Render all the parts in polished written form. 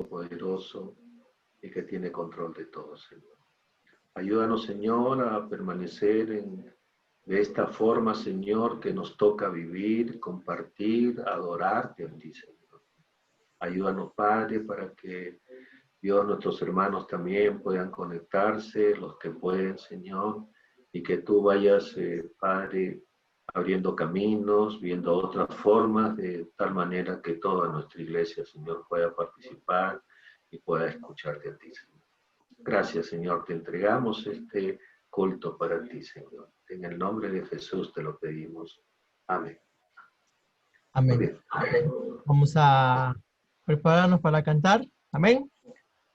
Todopoderoso y que tiene control de todo, Señor. Ayúdanos, Señor, a permanecer de esta forma, Señor, que nos toca vivir, compartir, adorarte a ti, Señor. Ayúdanos, Padre, para que Dios, nuestros hermanos también puedan conectarse, los que pueden, Señor, y que tú vayas, Padre, abriendo caminos, viendo otras formas, de tal manera que toda nuestra iglesia, Señor, pueda participar y pueda escucharte a ti, Señor. Gracias, Señor, te entregamos este culto para ti, Señor. En el nombre de Jesús te lo pedimos. Amén. Amén. Vamos a prepararnos para cantar. Amén.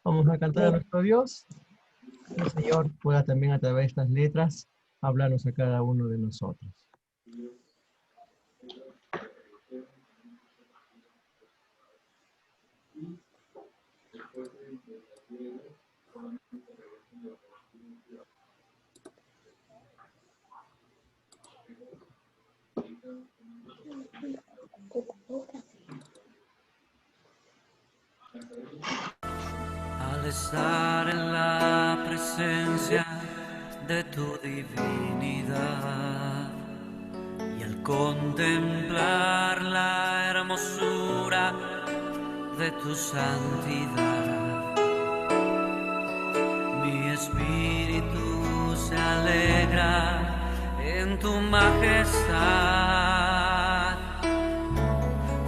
Vamos a cantar a nuestro Dios. El Señor pueda también a través de estas letras hablarnos a cada uno de nosotros. Al estar en la presencia de tu divinidad y al contemplar la hermosura de tu santidad, mi espíritu se alegra en tu majestad.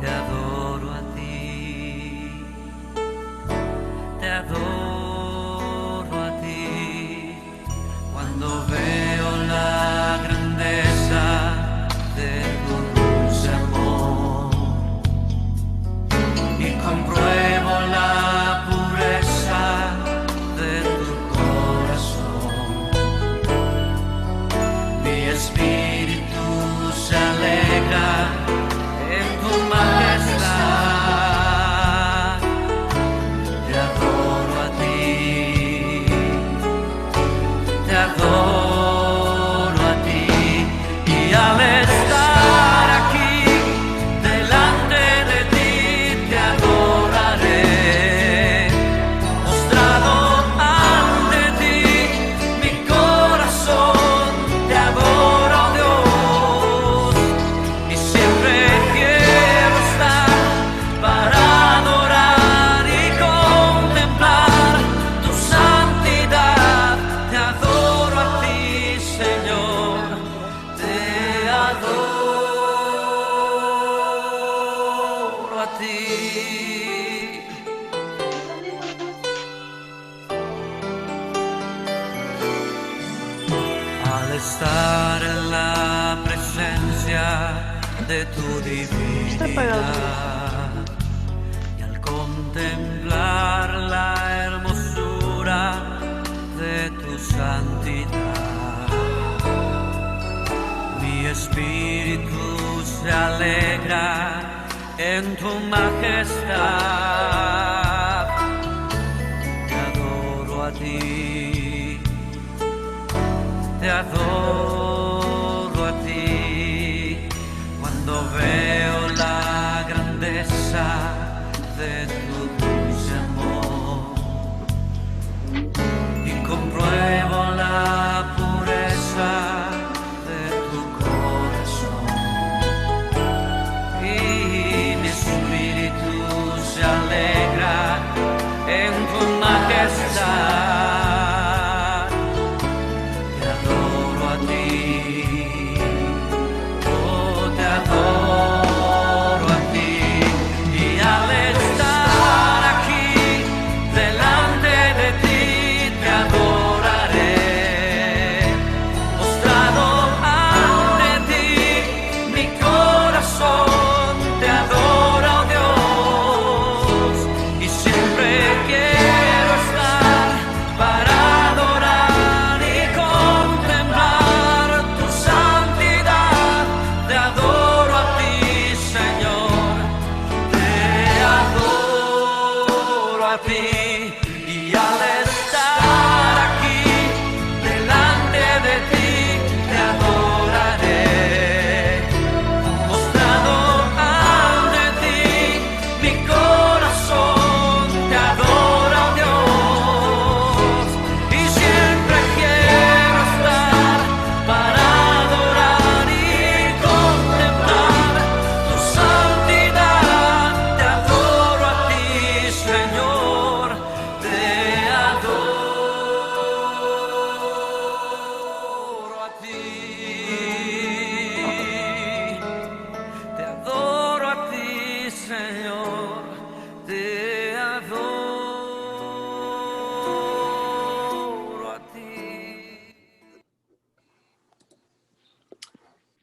Te adoro a ti, te adoro a ti, cuando veo la grandeza de tu dulce amor y compruebo la pureza de tu corazón. Mi espíritu se alegra en tu majestad. Te adoro a ti, te adoro a ti, y al estar aquí delante de ti te adoraré, postrado ante ti, mi corazón te adora, oh Dios, y siempre quiero estar para adorar y contemplar tu santidad. Te adoro a ti, Señor, te adoro a ti. Al estar en la presencia de tu divinidad y al contemplar la hermosura de tu santidad, mi espíritu se alegra en tu majestad. Te adoro a ti, te adoro a ti, cuando veo la grandeza de tu dulce amor y compruebo la pureza de tu corazón, y mi espíritu se alegra en tu majestad. Te adoro a ti, oh, te adoro a ti, y al estar aquí delante de ti te adoraré, postrado ante ti, mi corazón te adora, oh Dios, y siempre quiero estar para adorar y contemplar tu santidad. Te adoro a ti, Señor, te adoro a ti, y al estar aquí delante de ti te adoraré, postrado ante ti, mi corazón te adora,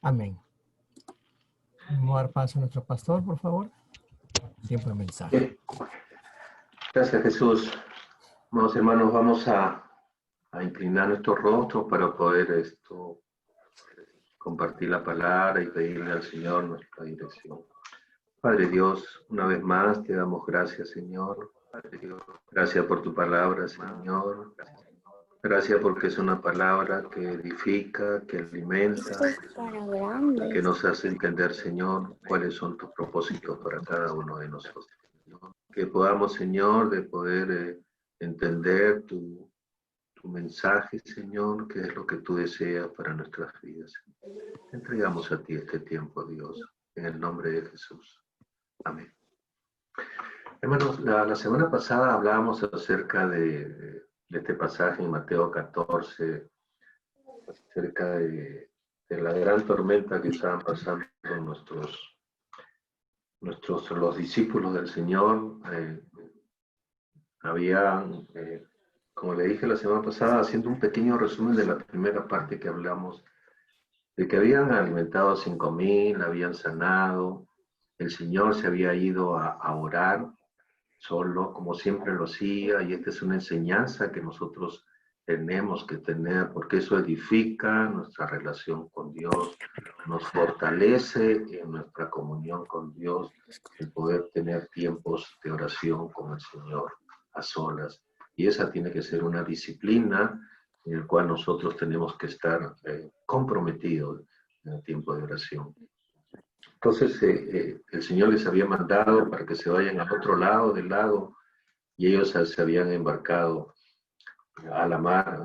Amén. Vamos a dar paso a nuestro pastor, por favor. Tiempo de mensaje. Gracias, Jesús. Amados hermanos, vamos a inclinar nuestros rostros para poder compartir la palabra y pedirle al Señor nuestra dirección. Padre Dios, una vez más te damos gracias, Señor. Padre Dios, gracias por tu palabra, Señor. Gracias porque es una palabra que edifica, que alimenta, que nos hace entender, Señor, cuáles son tus propósitos para cada uno de nosotros. Que podamos, Señor, de poder entender tu mensaje, Señor, que es lo que tú deseas para nuestras vidas. Te entregamos a ti este tiempo, Dios, en el nombre de Jesús. Amén. Hermanos, la semana pasada hablábamos acerca de este pasaje en Mateo 14, acerca de la gran tormenta que estaban pasando los discípulos del Señor. Habían, como le dije la semana pasada, haciendo un pequeño resumen de la primera parte que hablamos, de que habían alimentado a 5,000, habían sanado, el Señor se había ido a orar solo, como siempre lo hacía, y esta es una enseñanza que nosotros tenemos que tener, porque eso edifica nuestra relación con Dios, nos fortalece en nuestra comunión con Dios, el poder tener tiempos de oración con el Señor a solas. Y esa tiene que ser una disciplina en la cual nosotros tenemos que estar comprometidos en el tiempo de oración. Entonces el Señor les había mandado para que se vayan al otro lado del lago, y ellos se habían embarcado a la mar,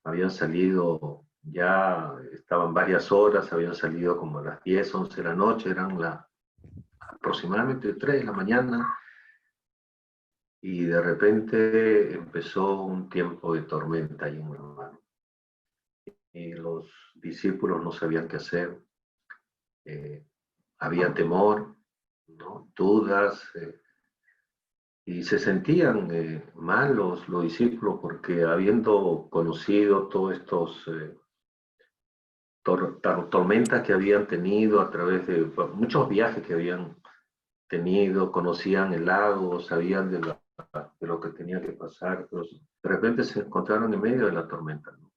habían salido, ya estaban varias horas, habían salido como a las 10, 11 de la noche, eran aproximadamente 3 de la mañana, y de repente empezó un tiempo de tormenta ahí en el mar. Y los discípulos no sabían qué hacer, había temor, ¿no? Dudas, y se sentían mal los discípulos, porque habiendo conocido todos estos tormentas que habían tenido a través de muchos viajes que habían tenido, conocían el lago, sabían de lo que tenía que pasar, pero de repente se encontraron en medio de la tormenta, ¿no?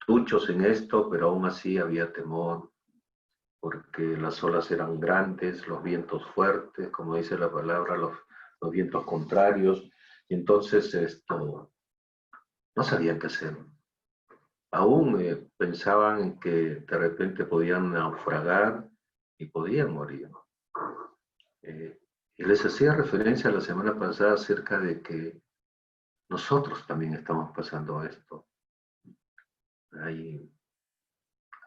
Duchos en esto, pero aún así había temor, porque las olas eran grandes, los vientos fuertes, como dice la palabra, los vientos contrarios, y entonces no sabían qué hacer. Aún pensaban en que de repente podían naufragar y podían morir. Y les hacía referencia la semana pasada acerca de que nosotros también estamos pasando esto.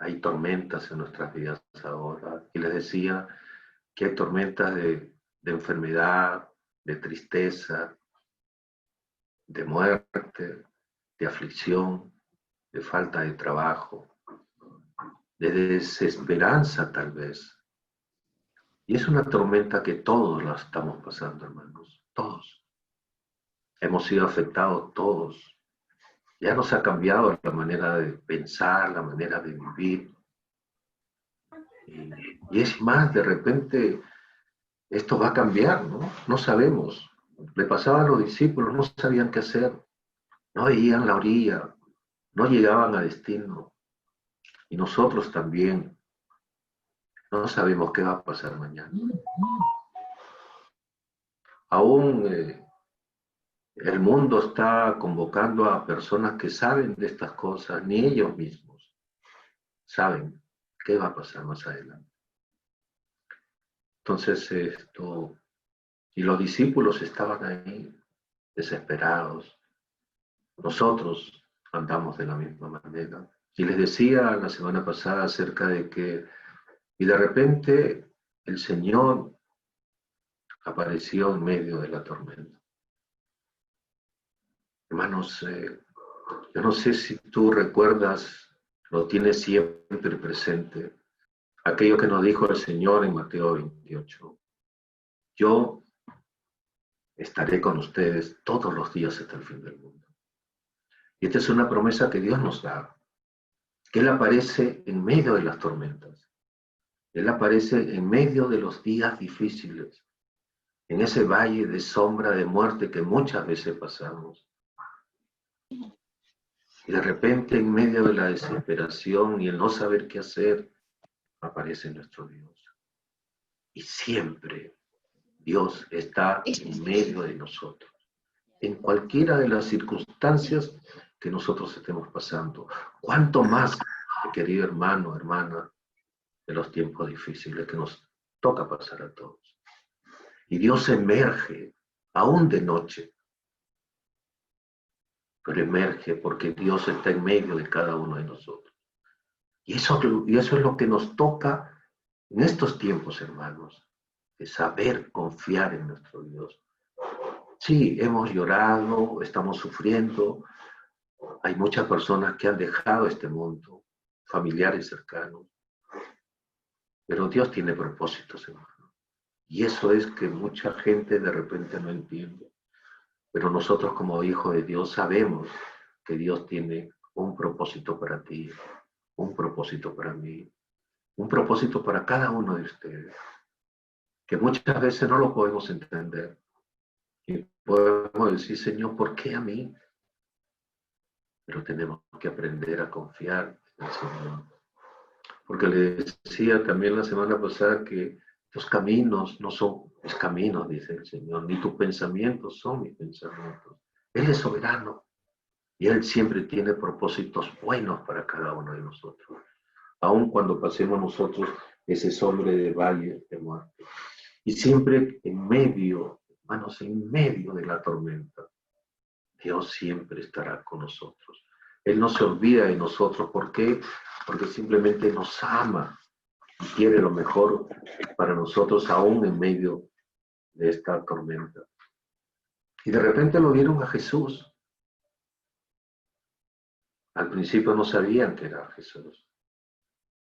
Hay tormentas en nuestras vidas ahora, y les decía que hay tormentas de enfermedad, de tristeza, de muerte, de aflicción, de falta de trabajo, de desesperanza tal vez. Y es una tormenta que todos la estamos pasando, hermanos, todos. Hemos sido afectados todos. Ya nos ha cambiado la manera de pensar, la manera de vivir. Y es más, de repente, esto va a cambiar, ¿no? No sabemos. Le pasaba a los discípulos, no sabían qué hacer. No veían la orilla, no llegaban a destino. Y nosotros también no sabemos qué va a pasar mañana. Aún el mundo está convocando a personas que saben de estas cosas, ni ellos mismos saben qué va a pasar más adelante. Entonces y los discípulos estaban ahí desesperados. Nosotros andamos de la misma manera. Y les decía la semana pasada acerca de que, y de repente el Señor apareció en medio de la tormenta. Hermanos, yo no sé si tú recuerdas, lo tienes siempre presente, aquello que nos dijo el Señor en Mateo 28. Yo estaré con ustedes todos los días hasta el fin del mundo. Y esta es una promesa que Dios nos da. que Él aparece en medio de las tormentas. Él aparece en medio de los días difíciles, en ese valle de sombra de muerte que muchas veces pasamos. Y de repente, en medio de la desesperación y el no saber qué hacer, aparece nuestro Dios. Y siempre Dios está en medio de nosotros, en cualquiera de las circunstancias que nosotros estemos pasando. ¿Cuánto más, querido hermano, hermana, de los tiempos difíciles que nos toca pasar a todos? Y Dios emerge, aún de noche, pero emerge porque Dios está en medio de cada uno de nosotros. Y eso es lo que nos toca en estos tiempos, hermanos, de saber confiar en nuestro Dios. Sí, hemos llorado, estamos sufriendo, hay muchas personas que han dejado este mundo, familiares cercanos, pero Dios tiene propósitos, hermano. Y eso es que mucha gente de repente no entiende. Pero nosotros como hijos de Dios sabemos que Dios tiene un propósito para ti, un propósito para mí, un propósito para cada uno de ustedes, que muchas veces no lo podemos entender. Y podemos decir, Señor, ¿por qué a mí? Pero tenemos que aprender a confiar en el Señor. Porque le decía también la semana pasada que los caminos no son mis caminos, dice el Señor, ni tus pensamientos son mis pensamientos. Él es soberano y Él siempre tiene propósitos buenos para cada uno de nosotros. Aun cuando pasemos nosotros ese sombra de valle de muerte. Y siempre en medio, hermanos, en medio de la tormenta, Dios siempre estará con nosotros. Él no se olvida de nosotros. ¿Por qué? Porque simplemente nos ama y quiere lo mejor para nosotros aún en medio de esta tormenta. Y de repente lo vieron a Jesús. Al principio no sabían que era Jesús.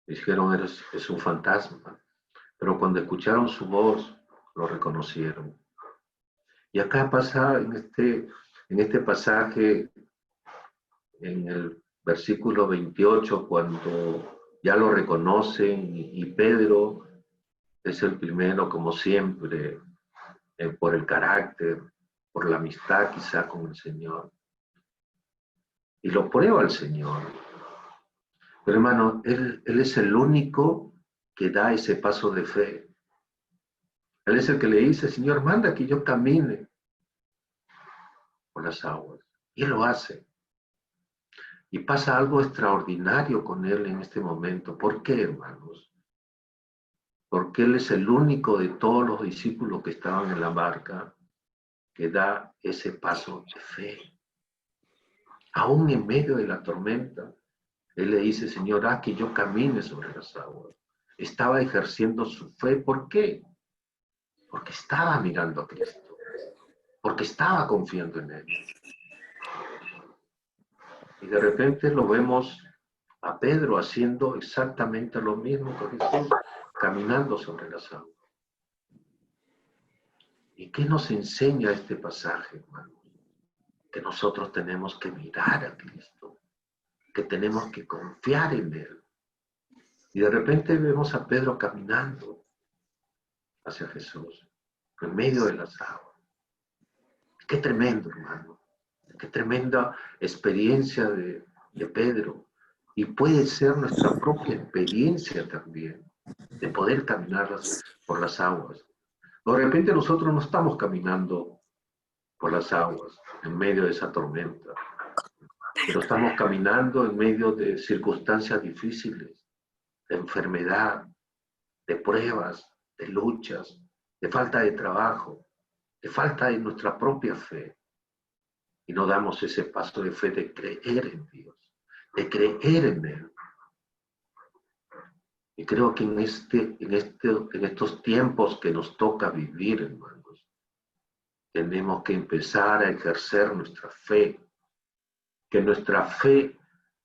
Dijeron, es un fantasma. Pero cuando escucharon su voz, lo reconocieron. Y acá pasa en este pasaje, en el versículo 28, cuando ya lo reconocen y Pedro es el primero, como siempre, por el carácter, por la amistad quizá con el Señor. Y lo prueba el Señor. Pero hermano, él es el único que da ese paso de fe. Él es el que le dice, Señor, manda que yo camine por las aguas. Y Él lo hace. Y pasa algo extraordinario con Él en este momento. ¿Por qué, hermanos? Porque Él es el único de todos los discípulos que estaban en la barca que da ese paso de fe. Aún en medio de la tormenta, Él le dice, Señor, haz que yo camine sobre las aguas. Estaba ejerciendo su fe. ¿Por qué? Porque estaba mirando a Cristo. Porque estaba confiando en Él. Y de repente lo vemos a Pedro haciendo exactamente lo mismo que Jesús, caminando sobre las aguas. ¿Y qué nos enseña este pasaje, hermanos? Que nosotros tenemos que mirar a Cristo, que tenemos que confiar en Él. Y de repente vemos a Pedro caminando hacia Jesús, en medio de las aguas. Qué tremendo, hermano. Qué tremenda experiencia de Pedro. Y puede ser nuestra propia experiencia también, de poder caminar por las aguas. De repente nosotros no estamos caminando por las aguas, en medio de esa tormenta, pero estamos caminando en medio de circunstancias difíciles, de enfermedad, de pruebas, de luchas, de falta de trabajo, de falta de nuestra propia fe. Y no damos ese paso de fe de creer en Dios, de creer en Él. Y creo que en estos tiempos que nos toca vivir, hermanos, tenemos que empezar a ejercer nuestra fe. Que nuestra fe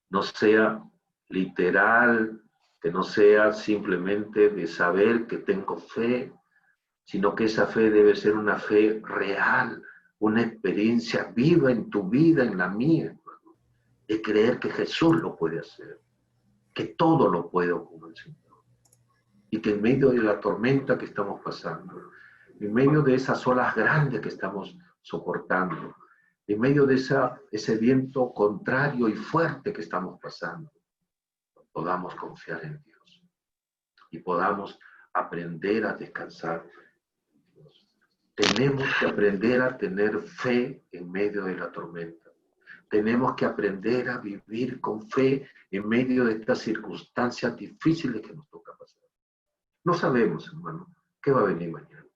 no sea literal, que no sea simplemente de saber que tengo fe, sino que esa fe debe ser una fe real, una experiencia viva en tu vida, en la mía, hermano, de creer que Jesús lo puede hacer. que todo lo puedo con el Señor. Y que en medio de la tormenta que estamos pasando, en medio de esas olas grandes que estamos soportando, en medio de ese viento contrario y fuerte que estamos pasando, podamos confiar en Dios y podamos aprender a descansar en Dios. Tenemos que aprender a tener fe en medio de la tormenta. Tenemos que aprender a vivir con fe en medio de estas circunstancias difíciles que nos toca pasar. No sabemos, hermano, qué va a venir mañana.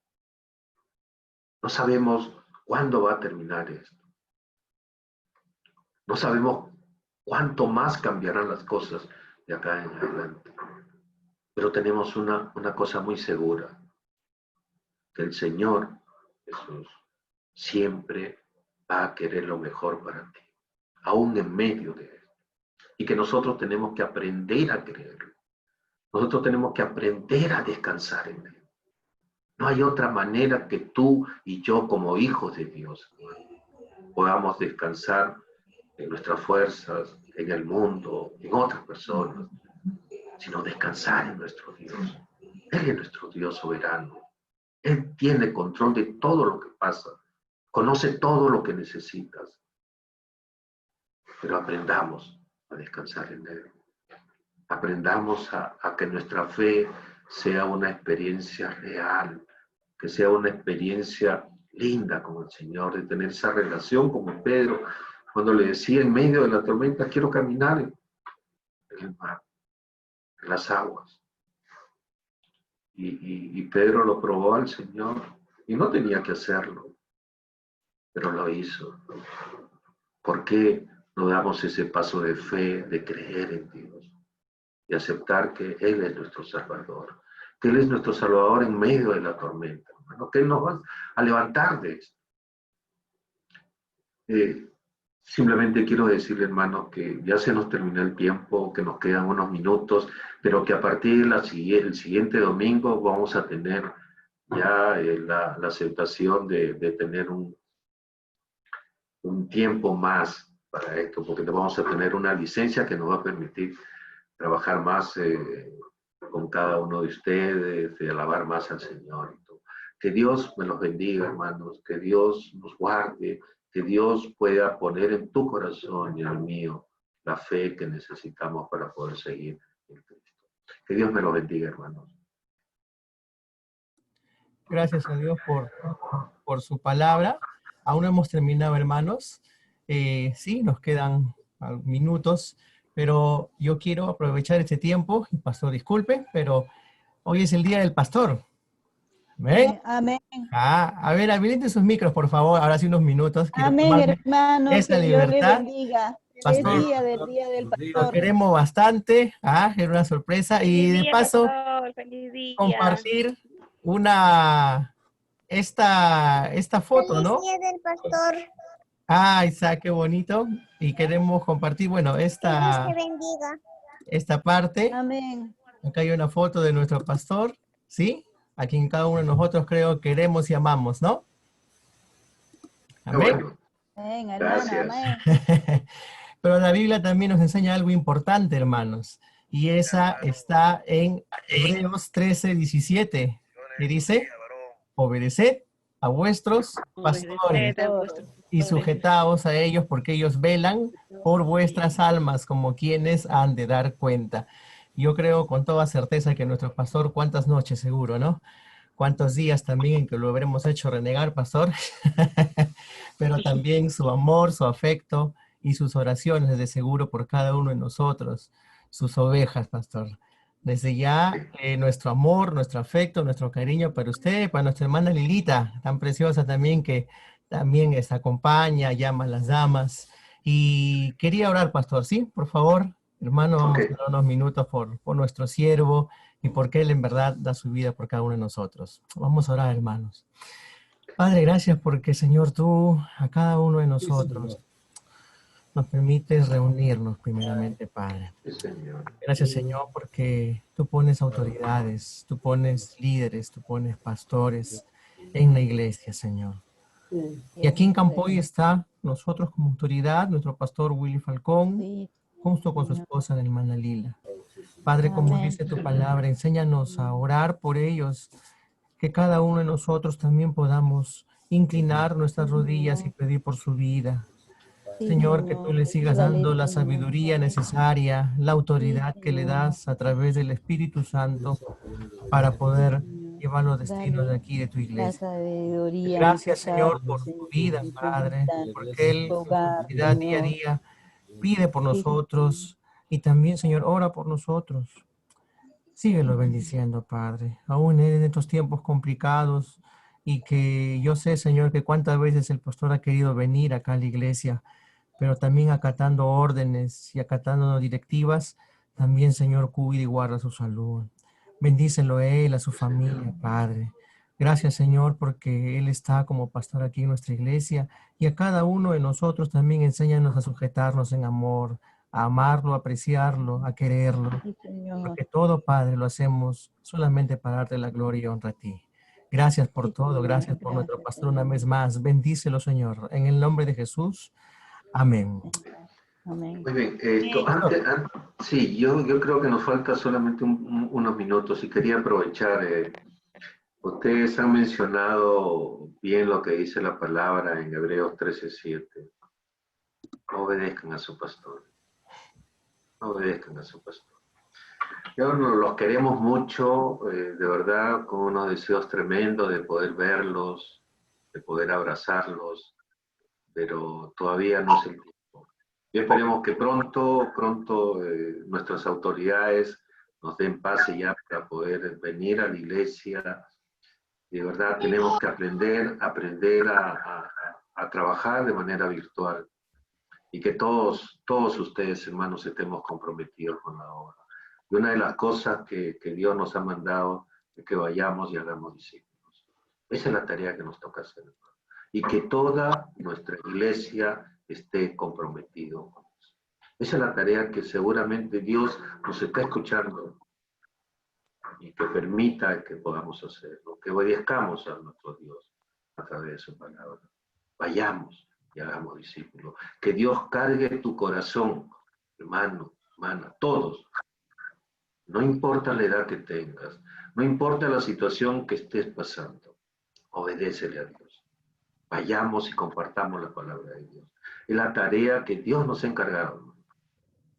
No sabemos cuándo va a terminar esto. No sabemos cuánto más cambiarán las cosas de acá en adelante. Pero tenemos una cosa muy segura, que el Señor Jesús siempre va a querer lo mejor para ti, aún en medio de esto. Y que nosotros tenemos que aprender a creerlo. Nosotros tenemos que aprender a descansar en Él. No hay otra manera que tú y yo, como hijos de Dios, podamos descansar en nuestras fuerzas, en el mundo, en otras personas, sino descansar en nuestro Dios. Él es nuestro Dios soberano. Él tiene control de todo lo que pasa. Conoce todo lo que necesitas. Pero aprendamos a descansar en Él. Aprendamos a que nuestra fe sea una experiencia real, que sea una experiencia linda con el Señor, de tener esa relación como Pedro, cuando le decía en medio de la tormenta, quiero caminar en el mar, en las aguas. Y Pedro lo probó al Señor, y no tenía que hacerlo, pero lo hizo. ¿Por qué no damos ese paso de fe, de creer en Dios, y aceptar que Él es nuestro Salvador? Que Él es nuestro Salvador en medio de la tormenta, hermano, que Él nos va a levantar de esto. Simplemente quiero decirle, hermano, que ya se nos terminó el tiempo, que nos quedan unos minutos, pero que a partir del siguiente domingo vamos a tener ya la aceptación de tener un tiempo más para esto, porque vamos a tener una licencia que nos va a permitir trabajar más con cada uno de ustedes, de alabar más al Señor. Que Dios me los bendiga, hermanos, que Dios nos guarde, que Dios pueda poner en tu corazón y en el mío la fe que necesitamos para poder seguir en Cristo. Que Dios me los bendiga, hermanos. Gracias a Dios por su palabra. Aún no hemos terminado, hermanos. Sí, nos quedan minutos, pero yo quiero aprovechar este tiempo, y pastor, disculpe, pero hoy es el día del pastor. ¿Amén? Amén. A ver, habiliten sus micros, por favor, ahora sí unos minutos. Quiero Amén, tomarme hermano, esa que Dios le libertad. bendiga. Pastor, Es día del lo pastor. queremos bastante, era una sorpresa, y de paso, feliz día. compartir esta foto, ¿no? Feliz día del pastor. Isaac, qué bonito. Y queremos compartir, bueno, Que Dios te bendiga. esta parte. Amén. Acá hay una foto de nuestro pastor, ¿sí? A quien cada uno de nosotros creo queremos y amamos, ¿no? Amén. Bueno, Amén, hermano, gracias. amén. Pero la Biblia también nos enseña algo importante, hermanos. Y esa está en Hebreos 13:17. Que dice, obedeced a vuestros pastores y sujetaos a ellos porque ellos velan por vuestras almas como quienes han de dar cuenta. Yo creo con toda certeza que nuestro pastor, cuántas noches seguro, ¿no? Cuántos días también en que lo habremos hecho renegar, pastor. Pero también su amor, su afecto y sus oraciones de seguro por cada uno de nosotros, sus ovejas, pastor. Desde ya, nuestro amor, nuestro afecto, nuestro cariño para usted, para nuestra hermana Lilita, tan preciosa también, que también acompaña, llama a las damas. Y quería orar, pastor, ¿sí? Por favor, hermano, vamos a dar unos minutos por nuestro siervo y porque él en verdad da su vida por cada uno de nosotros. Vamos a orar, hermanos. Padre, gracias porque, Señor, tú a cada uno de nosotros nos permites reunirnos primeramente, Padre. Sí, Señor. Gracias, Señor, porque tú pones autoridades, tú pones líderes, tú pones pastores en la iglesia, Señor. Y aquí en Campoy está nosotros como autoridad, nuestro pastor Willy Falcón, junto con su esposa, la hermana Lila. Padre, como Amén. dice tu palabra, enséñanos a orar por ellos, que cada uno de nosotros también podamos inclinar nuestras rodillas y pedir por su vida. Sí, Señor, que tú le sigas Ayúdale, dando la Señor. sabiduría necesaria, la autoridad Sí, que le Señor. das a través del Espíritu Santo para poder Señor. llevar los destinos de Dale aquí, de tu la iglesia. sabiduría Gracias, necesaria, Señor, por su Señor, vida, en su Padre, vida, porque en Él su en su hogar, vida día a Señor. día pide por Sí, nosotros y también, Señor, ora por nosotros. Síguelo bendiciendo, Padre, aún en estos tiempos complicados y que yo sé, Señor, que cuántas veces el pastor ha querido venir acá a la iglesia, pero también acatando órdenes y acatando directivas, también, Señor, cuida y guarda su salud. Bendícelo a él, a su familia, Padre. Gracias, Señor, porque Él está como pastor aquí en nuestra iglesia y a cada uno de nosotros también enséñanos a sujetarnos en amor, a amarlo, a apreciarlo, a quererlo. sí, Señor. Porque todo, Padre, lo hacemos solamente para darte la gloria y honra a ti. Gracias por Sí, todo, Señor. gracias por nuestro Gracias, pastor una Señor. vez más. Bendícelo, Señor, en el nombre de Jesús. Amén. Amén. Muy bien, Pastor. sí, yo creo que nos falta solamente unos minutos y quería aprovechar, ustedes han mencionado bien lo que dice la palabra en Hebreos 13:7. Obedezcan a su pastor, obedezcan a su pastor. Los queremos mucho, de verdad, con unos deseos tremendos de poder verlos, de poder abrazarlos, pero todavía no es el tiempo. Y esperemos que pronto nuestras autoridades nos den pase ya para poder venir a la iglesia. De verdad tenemos que aprender a trabajar de manera virtual y que todos ustedes, hermanos, estemos comprometidos con la obra. Y una de las cosas que Dios nos ha mandado es que vayamos y hagamos discípulos. Esa es la tarea que nos toca hacer, hermano. Y que toda nuestra iglesia esté comprometido con eso. Esa es la tarea que seguramente Dios nos está escuchando y que permita que podamos hacerlo, que obedezcamos a nuestro Dios a través de su palabra. Vayamos y hagamos discípulos. Que Dios cargue tu corazón, hermano, hermana, todos. No importa la edad que tengas, no importa la situación que estés pasando, obedécele a Dios. Vayamos y compartamos la palabra de Dios. Es la tarea que Dios nos ha encargado, hermano.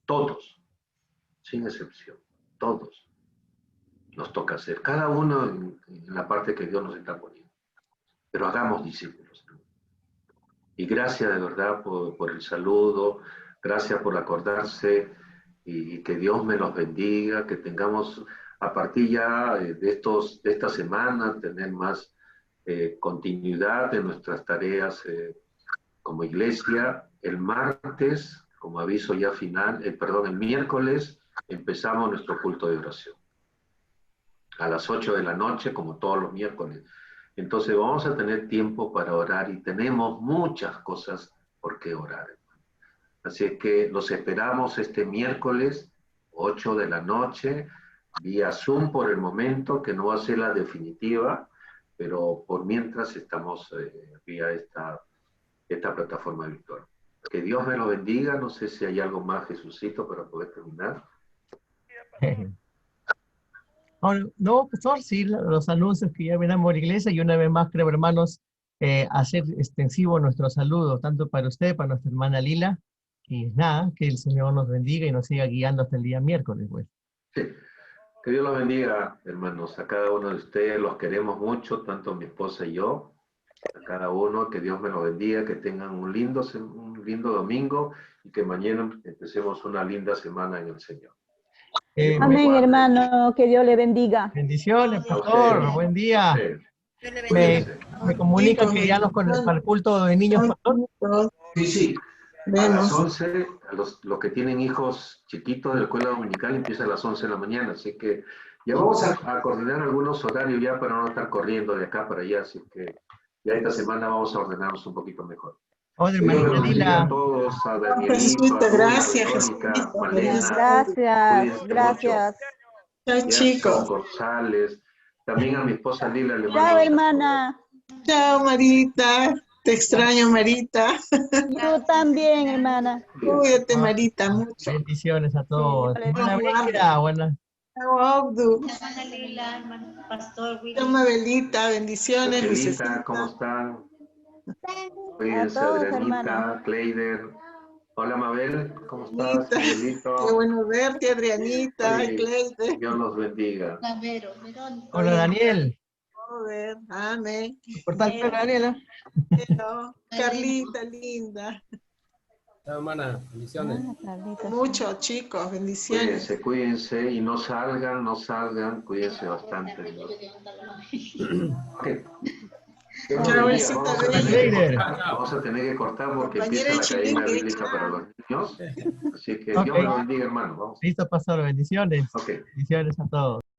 Todos, sin excepción, todos. Nos toca hacer, cada uno en la parte que Dios nos está poniendo. Pero hagamos discípulos. Y gracias de verdad por el saludo, gracias por acordarse y que Dios me los bendiga, que tengamos a partir ya de esta semana, tener más continuidad en nuestras tareas como iglesia. El martes, como aviso ya final, el miércoles empezamos nuestro culto de oración. A las 8 de la noche, como todos los miércoles. Entonces vamos a tener tiempo para orar y tenemos muchas cosas por qué orar. Así es que los esperamos este miércoles, 8 de la noche, vía Zoom por el momento, que no va a ser la definitiva, pero por mientras estamos vía esta plataforma virtual. Que Dios me lo bendiga, no sé si hay algo más, Jesucito, para poder terminar. No, pastor, sí, los anuncios que ya venamos a la iglesia y una vez más, creo, hermanos, hacer extensivo nuestro saludo, tanto para usted, para nuestra hermana Lila, y nada, que el Señor nos bendiga y nos siga guiando hasta el día miércoles, pues. Sí. Que Dios los bendiga, hermanos, a cada uno de ustedes, los queremos mucho, tanto mi esposa y yo, a cada uno, que Dios me los bendiga, que tengan un lindo domingo y que mañana empecemos una linda semana en el Señor. Amén, hermano, que Dios le bendiga. Bendiciones, pastor, buen día. Me comunican que ya nos conectamos para el culto de niños, pastor. Sí. A las 11, los que tienen hijos chiquitos de la escuela dominical empieza a las 11 de la mañana, así que ya vamos a coordinar algunos horarios ya para no estar corriendo de acá para allá, así que ya esta semana vamos a ordenarnos un poquito mejor. Hola, hermanita Lila. A todos, a Danielito, a gracias. Verónica, Gracias, gracias. Chao, chicos. González, también a mi esposa Lila le mando Chao, un hermana. Chao, Marita. Te extraño, Marita. Yo también, hermana. Cuídate, Marita, mucho. Bendiciones a todos. Sí, Buena guarda. vida, buena. Chao, Abdu. Hermana Lila, hermano Pastor Willy. Toma velita, bendiciones, Angelita, Lucecita. ¿cómo están? A Cuídense, todos, Adrianita, hermana. Cleider. Hola, Mabel, ¿cómo estás? Anita. Miguelito. Qué bueno verte, Adrianita, Oye, Cleide. Dios los bendiga. Vero, Verónica. Hola, Daniel. Joder, amén. Corta el pelo, Daniela. Pero, Carlita, linda. Chao, hermana. Bendiciones. Carlita, sí. Mucho, chicos, bendiciones. Cuídense, cuídense y no salgan, cuídense bastante. ¿No? Ok. Dios los Chao, bendiga. Elsita Vamos a Bella. tener que cortar, vamos a tener que cortar porque Compañera empieza la cadena Chilingue, bíblica chao. para los niños. Así que Ok. Dios los bendiga, hermano. Vamos. Listo, pastor. Bendiciones. Ok. Bendiciones a todos.